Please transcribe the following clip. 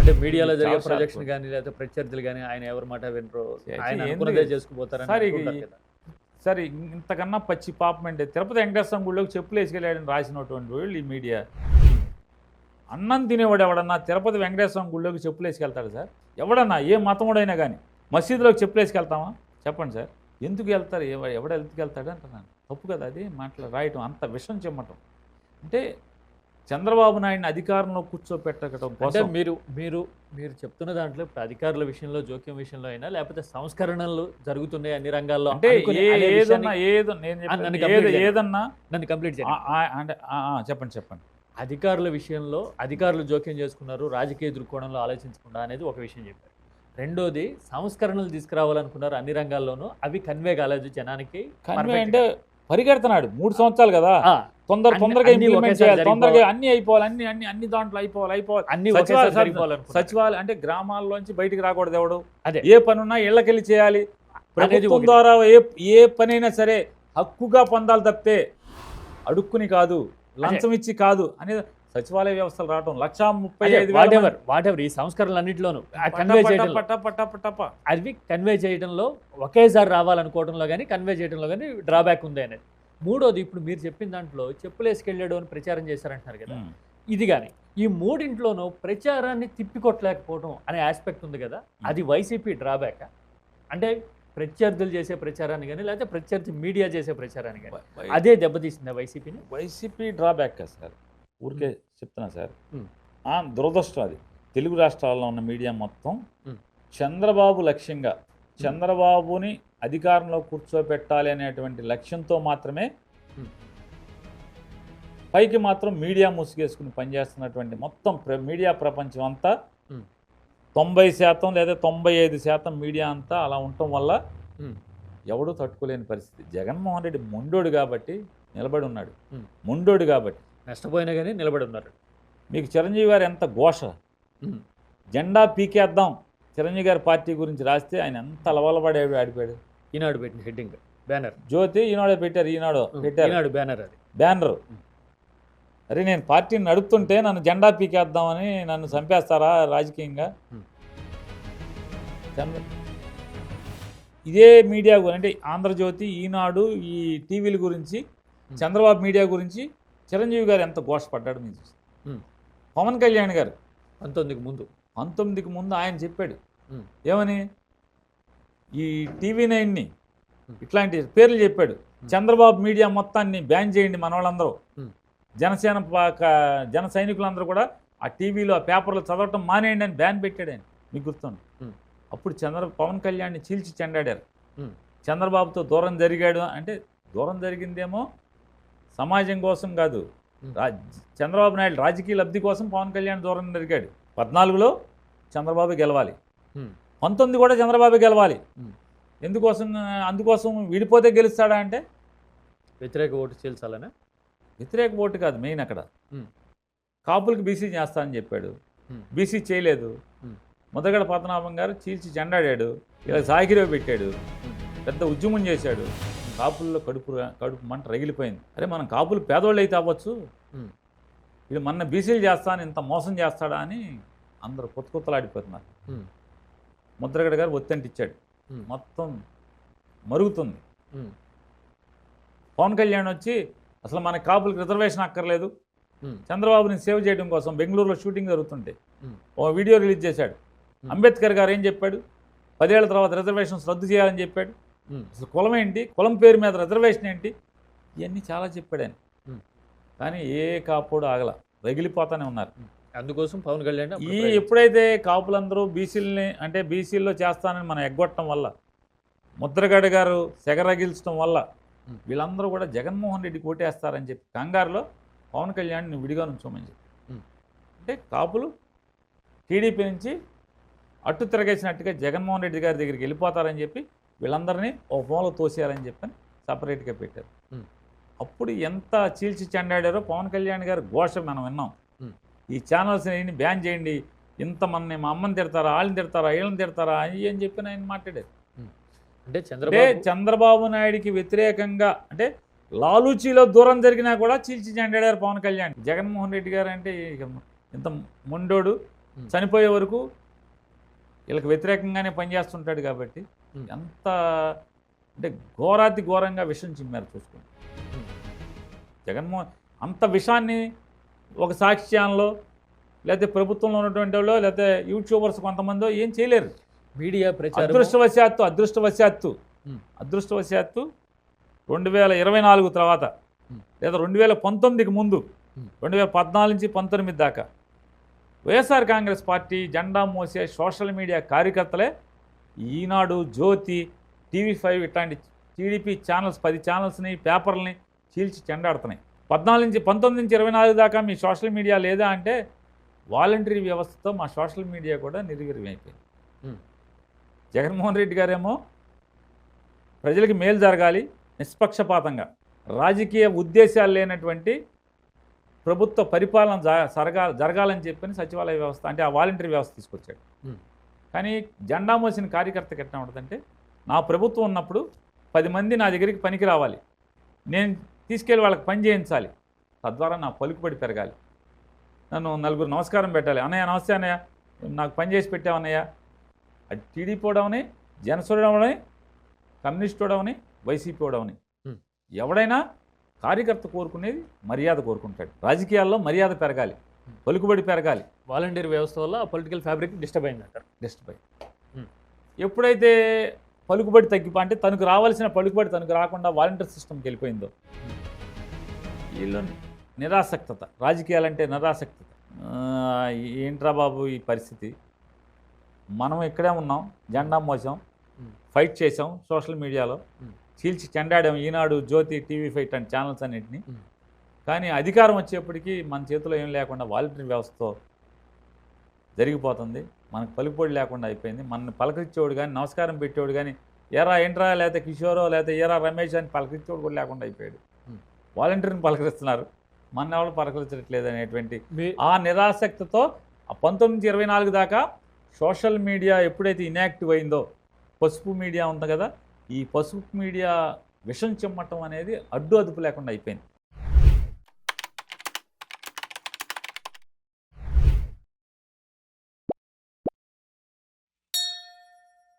అంటే మీడియాలో జరిగే ప్రొజెక్షన్ కానీ లేకపోతే ప్రత్యర్థులు కానీ ఆయన ఎవరి మాట వినరు, ఆయన అనుకున్నదే చేసుకుపోతారని అనుకుంటారు కదా. సరే ఇంతకన్నా పచ్చి పాపం అంటే తిరుపతి వెంకటేశ్వర గుడిలోకి చెప్పులు వేసుకెళ్ళాడని రాసినటువంటి వాళ్ళు ఈ మీడియా. అన్నం తినేవాడు ఎవడన్నా తిరుపతి వెంకటేశ్వర గుడిలోకి చెప్పులు వేసుకెళ్తాడు సార్? ఎవడన్నా ఏ మతముడైనా కానీ మసీదులోకి చెప్పులు వేసుకెళ్తామా చెప్పండి సార్? ఎందుకు వెళ్తారు? ఎవడ వెళ్తాడు అంటున్నాను. తప్పు కదా అది రాయటం, అంత విషం చెమ్మటం. అంటే చంద్రబాబు నాయుడిని అధికారంలో కూర్చోపెట్టడం కోసం మీరు మీరు మీరు చెప్తున్న దాంట్లో ఇప్పుడు అధికారుల విషయంలో జోక్యం విషయంలో అయినా లేకపోతే సంస్కరణలు జరుగుతున్నాయి అన్ని రంగాల్లో అంటే ఏదన్నా నన్ను కంప్లీట్ అంటే చెప్పండి. అధికారుల విషయంలో అధికారులు జోక్యం చేసుకున్నారు, రాజకీయ దృక్కోణంలో ఆలోచించకుండా అనేది ఒక విషయం చెప్పారు. రెండోది సంస్కరణలు తీసుకురావాలనుకున్నారు అన్ని రంగాల్లోనూ, అవి కన్వే కాలేదు జనానికి. కన్వే అంటే పరిగెడుతున్నాడు 3 సంవత్సరాలు కదా, తొందరగా ఇంప్లిమెంట్ చేయాలి, తొందరగా అన్ని అయిపోవాలి, అన్ని దాంట్లో అయిపోవాలి. సచివాలయం అంటే గ్రామాల్లోంచి బయటికి రాకూడదు ఎవడు, అదే ఏ పని ఉన్నా ఇళ్ళకెళ్ళి చేయాలి. ప్రభుత్వం ద్వారా ఏ పనైనా సరే హక్కుగా పొందాలి తప్పితే అడుక్కుని కాదు, లంచం ఇచ్చి కాదు అనేది సచివాలయ వ్యవస్థలు రావడం 1,35,000 ఈ సంస్కరణలు అన్నింటిలోనూ అవి కన్వే చేయడంలో ఒకేసారి రావాలనుకోవడంలో కానీ కన్వే చేయడంలో కానీ డ్రాబ్యాక్ ఉంది అనేది. మూడోది ఇప్పుడు మీరు చెప్పిన దాంట్లో చెప్పులు వేసుకెళ్ళాడు అని ప్రచారం చేశారంటున్నారు కదా, ఇది కానీ ఈ మూడింట్లోనూ ప్రచారాన్ని తిప్పికొట్టలేకపోవడం అనే ఆస్పెక్ట్ ఉంది కదా, అది వైసీపీ డ్రాబ్యాక్. అంటే ప్రత్యర్థులు చేసే ప్రచారాన్ని కానీ లేకపోతే ప్రత్యర్థి మీడియా చేసే ప్రచారాన్ని కానీ అదే దెబ్బతీసిందా వైసీపీని? వైసీపీ డ్రాబ్యాక్ కదా సార్, ఊరికే చెప్తున్నా సార్. దురదృష్టం అది. తెలుగు రాష్ట్రాల్లో ఉన్న మీడియా మొత్తం చంద్రబాబు లక్ష్యంగా, చంద్రబాబుని అధికారంలో కూర్చోబెట్టాలి అనేటువంటి లక్ష్యంతో మాత్రమే పైకి మాత్రం మీడియా ముసుగేసుకుని పనిచేస్తున్నటువంటి మొత్తం మీడియా ప్రపంచం అంతా 90% లేదా 95% మీడియా అంతా అలా ఉండటం వల్ల ఎవడూ తట్టుకోలేని పరిస్థితి. జగన్మోహన్ రెడ్డి మొండోడు కాబట్టి నిలబడి ఉన్నాడు, మొండోడు కాబట్టి నష్టపోయినా కానీ నిలబడి ఉన్నారు. మీకు చిరంజీవి గారు ఎంత ఘోష, జెండా పీకేద్దాం చిరంజీవి గారి పార్టీ గురించి రాస్తే ఆయన ఎంత అలవలబడి ఆడిపోయాడు. ఈనాడు పెట్టిన హెడ్డింగ్ బ్యానర్ జ్యోతి ఈనాడు పెట్టారు, ఈనాడు బ్యానర్, అది బ్యానర్. అరే నేను పార్టీని నడుపుతుంటే నన్ను జెండా పీకేద్దామని నన్ను చంపేస్తారా రాజకీయంగా? ఇదే మీడియా అంటే ఆంధ్రజ్యోతి, ఈనాడు, ఈ టీవీల గురించి చంద్రబాబు మీడియా గురించి చిరంజీవి గారు ఎంత ఘోషపడ్డాడు మీరు చూస్తే. పవన్ కళ్యాణ్ గారు 19కి ముందు ఆయన చెప్పాడు ఏమని, ఈ టీవీ 9ని ఇట్లాంటి పేర్లు చెప్పాడు, చంద్రబాబు మీడియా మొత్తాన్ని బ్యాన్ చేయండి మన వాళ్ళందరూ, జన సైనికులందరూ కూడా ఆ టీవీలో ఆ పేపర్లో చదవటం మానేయండి అని బ్యాన్ పెట్టాడు ఆయన, మీకు గుర్తుంది. అప్పుడు పవన్ కళ్యాణ్ని చీల్చి చెండాడారు. చంద్రబాబుతో దూరం జరిగాడు అంటే దూరం జరిగిందేమో సమాజం కోసం కాదు, చంద్రబాబు నాయుడు రాజకీయ లబ్ధి కోసం పవన్ కళ్యాణ్ దూరం జరిగాడు. 14లో చంద్రబాబు గెలవాలి, 19 కూడా చంద్రబాబు గెలవాలి. అందుకోసం విడిపోతే గెలుస్తాడా అంటే వ్యతిరేక ఓటు చీల్చాలనే. వ్యతిరేక ఓటు కాదు మెయిన్, అక్కడ కాపులకు బీసీ చేస్తానని చెప్పాడు, బీసీ చేయలేదు. ముద్దగడ పద్మనాభం గారు చీల్చి చెండాడాడు, ఇలా సాగిరో పెట్టాడు, పెద్ద ఉద్యమం చేశాడు. కాపుల్లో కడుపు మంట రగిలిపోయింది. అరే మనం కాపులు పేదోళ్ళు అయితే అవ్వచ్చు, ఇది మొన్న బీసీలు చేస్తాను ఇంత మోసం చేస్తాడా అని అందరూ కొత్తలాడిపోతున్నారు. ముద్రగడ గారు ఒత్తంటిచ్చాడు, మొత్తం మరుగుతుంది. పవన్ కళ్యాణ్ వచ్చి అసలు మన కాపులకు రిజర్వేషన్ అక్కర్లేదు, చంద్రబాబుని సేవ్ చేయడం కోసం బెంగళూరులో షూటింగ్ జరుగుతుంటే ఓ వీడియో రిలీజ్ చేశాడు. అంబేద్కర్ గారు ఏం చెప్పాడు, 10 ఏళ్ల తర్వాత రిజర్వేషన్స్ రద్దు చేయాలని చెప్పాడు. అసలు కులం ఏంటి, కులం పేరు మీద రిజర్వేషన్ ఏంటి, ఇవన్నీ చాలా చెప్పాడు ఆయన. కానీ ఏ కాపుడు ఆగల, రగిలిపోతానే ఉన్నారు. అందుకోసం పవన్ కళ్యాణ్ ఎప్పుడైతే కాపులందరూ బీసీలని అంటే బీసీల్లో చేస్తానని మనం ఎగ్గొట్టడం వల్ల, ముద్రగడ గారు సెగరగిల్చడం వల్ల వీళ్ళందరూ కూడా జగన్మోహన్ రెడ్డికి ఓటేస్తారని చెప్పి కంగారులో పవన్ కళ్యాణ్ని విడిగా నుంచోమని చెప్పి, అంటే కాపులు టీడీపీ నుంచి అట్టు తిరగేసినట్టుగా జగన్మోహన్ రెడ్డి గారి దగ్గరికి వెళ్ళిపోతారని చెప్పి వీళ్ళందరినీ ఓ ఫోన్లో తోసేయాలని చెప్పని సపరేట్గా పెట్టారు. అప్పుడు ఎంత చీల్చి చెండాడారో పవన్ కళ్యాణ్ గారు ఘోష మనం విన్నాం. ఈ ఛానల్స్ని బ్యాన్ చేయండి, ఇంత మన మా అమ్మని తిడతారా, వాళ్ళని తిడతారా, వీళ్ళని తిడతారా అని చెప్పి ఆయన మాట్లాడారు. అంటే చంద్రబాబు నాయుడికి వ్యతిరేకంగా అంటే లాలూచీలో దూరం జరిగినా కూడా చీల్చి చెండాడారు పవన్ కళ్యాణ్. జగన్మోహన్ రెడ్డి గారు అంటే ఇంత మొండోడు, చనిపోయే వరకు వీళ్ళకి వ్యతిరేకంగానే పనిచేస్తుంటాడు కాబట్టి ఎంత అంటే ఘోరాతి ఘోరంగా విషం చిమ్మారు చూసుకోండి. జగన్మోహన్ అంత విషాన్ని ఒక సాక్షి ఛానల్లో లేకపోతే ప్రభుత్వంలో ఉన్నటువంటి వాళ్ళు లేకపోతే యూట్యూబర్స్ కొంతమందో ఏం చేయలేరు. మీడియా ప్రచారం అదృష్టవశాత్తు 2024 తర్వాత లేదా 2019కి ముందు 2014 నుంచి 19 దాకా వైఎస్ఆర్ కాంగ్రెస్ పార్టీ జెండా మోసే సోషల్ మీడియా కార్యకర్తలే ఈనాడు, జ్యోతి, TV5 ఇట్లాంటి టీడీపీ ఛానల్స్ 10 ఛానల్స్ని పేపర్లని చీల్చి చెండాడుతున్నాయి. 19 నుంచి 24 దాకా మీ సోషల్ మీడియా లేదా అంటే వాలంటరీ వ్యవస్థతో మా సోషల్ మీడియా కూడా నిర్వీర్యమైపోయింది. జగన్మోహన్ రెడ్డి గారేమో ప్రజలకి మేలు జరగాలి, నిష్పక్షపాతంగా రాజకీయ ఉద్దేశాలు లేనటువంటి ప్రభుత్వ పరిపాలన జరగాలని చెప్పని సచివాలయ వ్యవస్థ అంటే ఆ వాలంటరీ వ్యవస్థ తీసుకొచ్చాడు. కానీ జెండా మోసిన కార్యకర్తకి ఎట్లా ఉంటుందంటే నా ప్రభుత్వం ఉన్నప్పుడు 10 మంది నా దగ్గరికి పనికి రావాలి, నేను తీసుకెళ్ళి వాళ్ళకి పని చేయించాలి, తద్వారా నా పలుకుబడి పెరగాలి, నన్ను నలుగురు నమస్కారం పెట్టాలి, అన్నయ్య నమస్తే అన్నయ్య నాకు పని చేసి పెట్టావన్నయ్య. అది టీడీపీ అవని, జనసేన అవని, కమ్యూనిస్ట్ అవని, వైసీపీ అవని ఎవడైనా కార్యకర్త కోరుకునేది మర్యాద కోరుకుంటాడు. రాజకీయాల్లో మర్యాద పెరగాలి, పలుకుబడి పెరగాలి. వాలంటీర్ వ్యవస్థ వల్ల పొలిటికల్ ఫ్యాబ్రిక్ డిస్టర్బ్ అయిందంటారు. ఎప్పుడైతే పలుకుబడి అంటే తనకు రావాల్సిన పలుకుబడి తనకు రాకుండా వాలంటీర్ సిస్టమ్కి వెళ్ళిపోయిందో వీళ్ళు నిరాసక్తత, రాజకీయాలంటే నిరాసక్తత. ఏంట్రా బాబు ఈ పరిస్థితి, మనం ఇక్కడే ఉన్నాం, జెండా మోసాం, ఫైట్ చేసాం సోషల్ మీడియాలో, చీల్చి చెండాడాం ఈనాడు, జ్యోతి, TV5 ఇట్లాంటి ఛానల్స్ అన్నింటినీ. కానీ అధికారం వచ్చేప్పటికీ మన చేతిలో ఏం లేకుండా వాలంటరీ వ్యవస్థతో జరిగిపోతుంది. మనకు పలుకుబడి లేకుండా అయిపోయింది. మనల్ని పలకరించేవాడు కానీ, నమస్కారం పెట్టేవాడు కానీ, ఏరా ఏంట్రా లేకపోతే కిషోరో లేకపోతే ఏరా రమేష్ అని పలకరించేవాడు కూడా లేకుండా అయిపోయాడు. వాలంటీర్ని పలకరిస్తున్నారు, మన ఎవరు పలకరించట్లేదు అనేటువంటి ఆ నిరాసక్తితో 19 నుంచి 24 దాకా సోషల్ మీడియా ఎప్పుడైతే ఇన్యాక్టివ్ అయిందో, పసుపు మీడియా ఉంది కదా, ఈ పసుపు మీడియా విషం చిమ్మటం అనేది అడ్డు అదుపు లేకుండా అయిపోయింది.